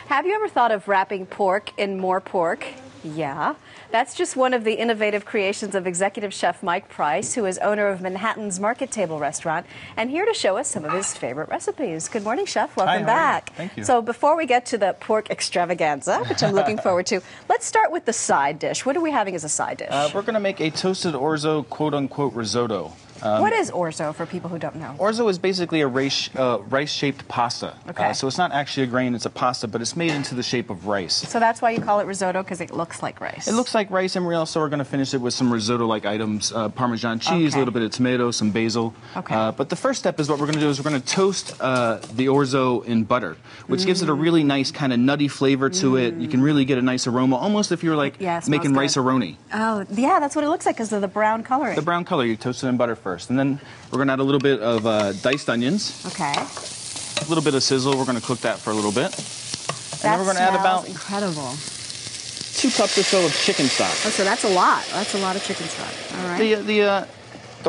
Have you ever thought of wrapping pork in more pork? Yeah. That's just one of the innovative creations of executive chef Mike Price, who is owner of Manhattan's Market Table Restaurant, and here to show us some of his favorite recipes. Good morning, Chef. Welcome back. Thank you. So before we get to the pork extravaganza, which I'm looking forward to, let's start with the side dish. What are we having as a side dish? We're going to make a toasted orzo quote-unquote risotto. What is orzo for people who don't know? Orzo is basically a rice-shaped pasta. Okay. So it's not actually a grain, it's a pasta, but it's made into the shape of rice. So that's why you call it risotto, because it looks like rice. It looks like rice, and we also are going to finish it with some risotto-like items, Parmesan cheese, a little bit of tomato, some basil. Okay. But the first step is what we're going to do is we're going to toast the orzo in butter, which gives it a really nice kind of nutty flavor to it. You can really get a nice aroma, almost if you were like making rice-a-roni. Oh, yeah, that's what it looks like because of the brown coloring. The brown color, you toast it in butter first, and then we're going to add a little bit of diced onions. Okay. A little bit of sizzle. We're going to cook that for a little bit. And then we're going to add about incredible. 2 cups or so of chicken stock. Oh, so that's a lot. That's a lot of chicken stock. All right. The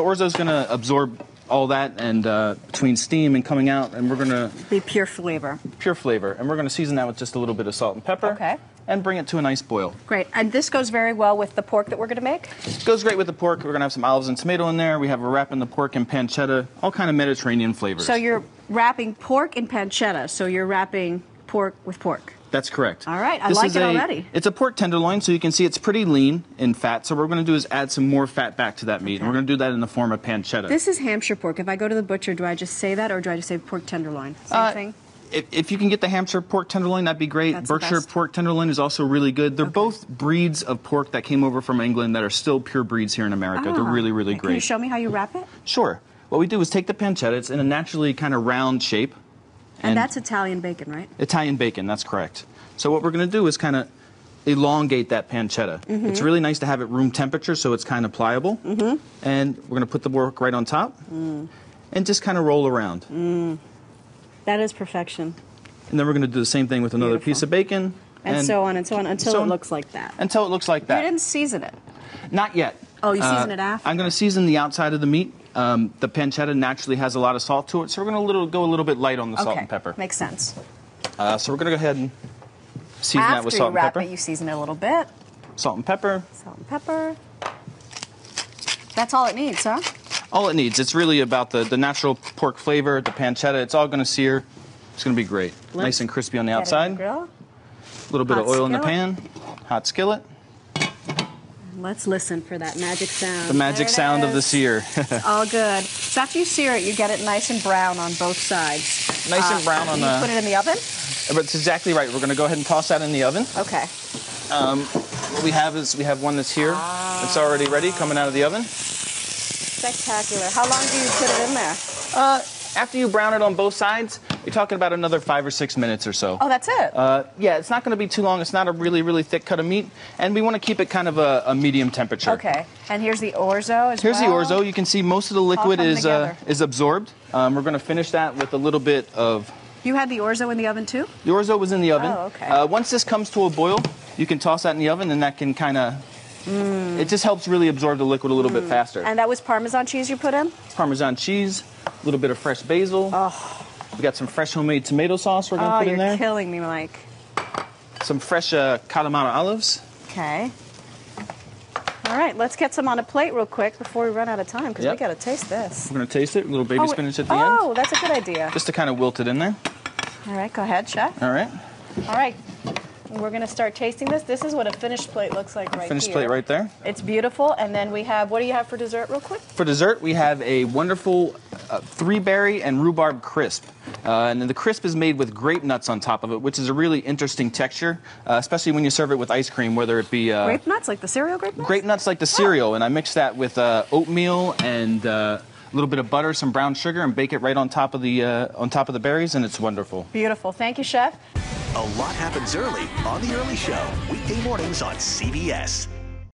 orzo is going to absorb all that, and between steam and coming out, and we're going to be pure flavor. Pure flavor, and we're going to season that with just a little bit of salt and pepper. Okay. And bring it to a nice boil. Great. And this goes very well with the pork that we're going to make? It goes great with the pork. We're going to have some olives and tomato in there. We're wrapping the pork in pancetta, all kind of Mediterranean flavors. So you're wrapping pork in pancetta, so you're wrapping pork with pork. That's correct. All right, I like it already. It's a pork tenderloin, so you can see it's pretty lean in fat. So what we're going to do is add some more fat back to that meat, and we're going to do that in the form of pancetta. This is Hampshire pork. If I go to the butcher, do I just say that, or do I just say pork tenderloin? Same thing? If you can get the Hampshire pork tenderloin, that'd be great. That's Berkshire pork tenderloin is also really good. They're both breeds of pork that came over from England that are still pure breeds here in America. They're really, really great. Can you show me how you wrap it? Sure. What we do is take the pancetta. It's in a naturally kind of round shape. And that's Italian bacon, right? Italian bacon, that's correct. So what we're going to do is kind of elongate that pancetta. It's really nice to have it room temperature so it's kind of pliable. And we're going to put the pork right on top and just kind of roll around. That is perfection. And then we're going to do the same thing with another piece of bacon. And so on and so on until it looks like that. Until it looks like that. You didn't season it? Not yet. Oh, you season it after? I'm going to season the outside of the meat. The pancetta naturally has a lot of salt to it, so we're going to go a little bit light on the salt and pepper. Makes sense. So we're going to go ahead and season that with salt and pepper. After you wrap it, you season it a little bit. Salt and pepper. Salt and pepper. That's all it needs, huh? All it needs. It's really about the natural pork flavor, the pancetta. It's all going to sear. It's going to be great. Nice and crispy on the outside. A little bit of oil in the pan. Hot skillet. Let's listen for that magic sound. The magic sound of the sear. All good. So after you sear it, you get it nice and brown on both sides. Nice and brown on the... You put it in the oven? That's exactly right. We're going to go ahead and toss that in the oven. Okay. What we have is we have one that's here. It's already ready, coming out of the oven. Spectacular. How long do you put it in there? After you brown it on both sides, you're talking about another 5 or 6 minutes or so. Oh, that's it? Yeah, it's not going to be too long. It's not a really, really thick cut of meat. And we want to keep it kind of a medium temperature. Okay. And here's the orzo as Here's the orzo. You can see most of the liquid is absorbed. We're going to finish that with a little bit of... You had the orzo in the oven too? The orzo was in the oven. Oh, okay. Once this comes to a boil, you can toss that in the oven, and that can kind of... It just helps really absorb the liquid a little bit faster. And that was Parmesan cheese you put in? Parmesan cheese, a little bit of fresh basil. Oh. We got some fresh homemade tomato sauce we're going to put in there. Oh, you're killing me, Mike. Some fresh Kalamata olives. Okay. All right, let's get some on a plate real quick before we run out of time, because we got to taste this. We're going to taste it. A little baby spinach at the end. Oh, that's a good idea. Just to kind of wilt it in there. All right, go ahead, Chef. All right. All right. We're going to start tasting this. This is what a finished plate looks like right here. Finished plate right there. It's beautiful. And then we have, what do you have for dessert real quick? For dessert, we have a wonderful 3-berry and rhubarb crisp. And then the crisp is made with grape nuts on top of it, which is a really interesting texture, especially when you serve it with ice cream, whether it be... grape nuts, like the cereal grape nuts? Grape nuts like the cereal. And I mix that with oatmeal and... a little bit of butter, some brown sugar, and bake it right on top of the berries, and it's wonderful. Beautiful. Thank you, Chef. A lot happens early on The Early Show, weekday mornings on CBS.